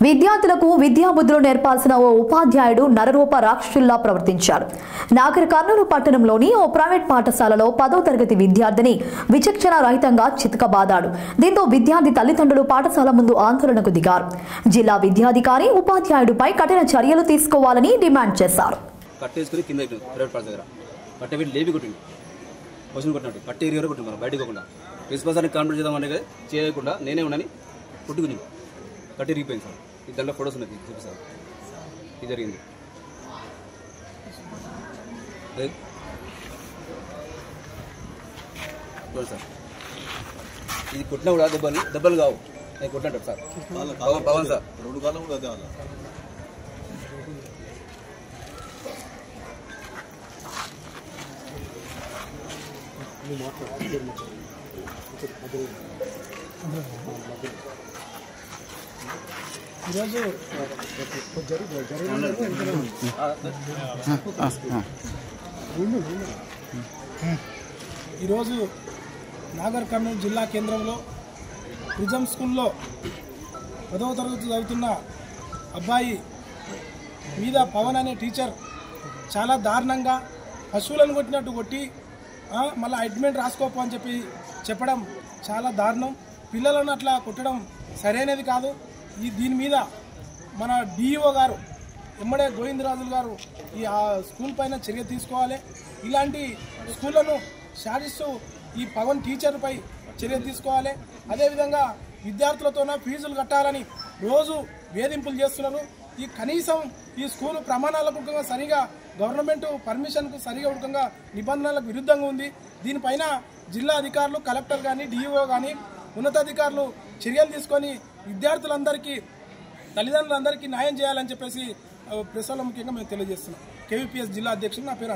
విద్యార్థులకు విద్యాబుద్ధులు నేర్పాల్సిన ఓ ఉపాధ్యాయుడు నరరూప రాక్షసుల్లా ప్రవర్తించారు. నాగర్ కర్నూలు పట్టణంలోని ఓ ప్రైవేట్ పాఠశాలలో 10వ తరగతి విద్యార్థిని విచక్షణ రహితంగా చితకబాదాడు. దీంతో విద్యార్థి తల్లిదండ్రులు పాఠశాల ముందు ఆందోళనకు దిగారు. జిల్లా విద్యాధికారి ఉపాధ్యాయుడిపై కఠిన చర్యలు తీసుకోవాలని డిమాండ్ చేశారు. కట్టి రిగిపోయింది సార్. ఈ దాంట్లో ఫొటోస్ ఉన్నాయి, చూపిస్తారు. ఇది జరిగింది. సార్ ఇది కొట్టినా కూడా దెబ్బలు కావు, అది కొట్టినట్టు సార్. పవన్ సార్ 2 కాలం కూడా అదే ఈరోజు నాగర్ కర్నూలు జిల్లా కేంద్రంలో ప్రిజం స్కూల్లో 10వ తరగతి చదువుతున్న అబ్బాయి మీద పవన్ అనే టీచర్ చాలా దారుణంగా పశువులను కొట్టినట్టు కొట్టి మళ్ళీ అడ్మిట్ రాసుకోపో అని చెప్పడం చాలా దారుణం. పిల్లలను అట్లా కొట్టడం సరైనది కాదు. దీని మీద మన డిఈఓ గారు ఎమ్మడే గోవిందరాజులు గారు ఈ స్కూల్ పైన చర్య తీసుకోవాలి. ఇలాంటి స్కూళ్లను శాసిస్తూ ఈ పవన్ టీచర్పై చర్య తీసుకోవాలి. అదేవిధంగా విద్యార్థులతోన ఫీజులు కట్టాలని రోజు వేధింపులు చేస్తున్నారు. ఈ కనీసం ఈ స్కూలు ప్రమాణాలకు సరిగా గవర్నమెంట్ పర్మిషన్కు సరిగా ఉడకంగా నిబంధనలకు విరుద్ధంగా ఉంది. దీనిపైన జిల్లా అధికారులు, కలెక్టర్ కానీ, డిఈఓ కానీ, ఉన్నతాధికారులు చర్యలు తీసుకొని విద్యార్థులందరికీ, తల్లిదండ్రులందరికీ న్యాయం చేయాలని చెప్పేసి ప్రెస్లో ముఖ్యంగా మేము తెలియజేస్తున్నాం. కేవీపీఎస్ జిల్లా అధ్యక్షుడు, నా పేరు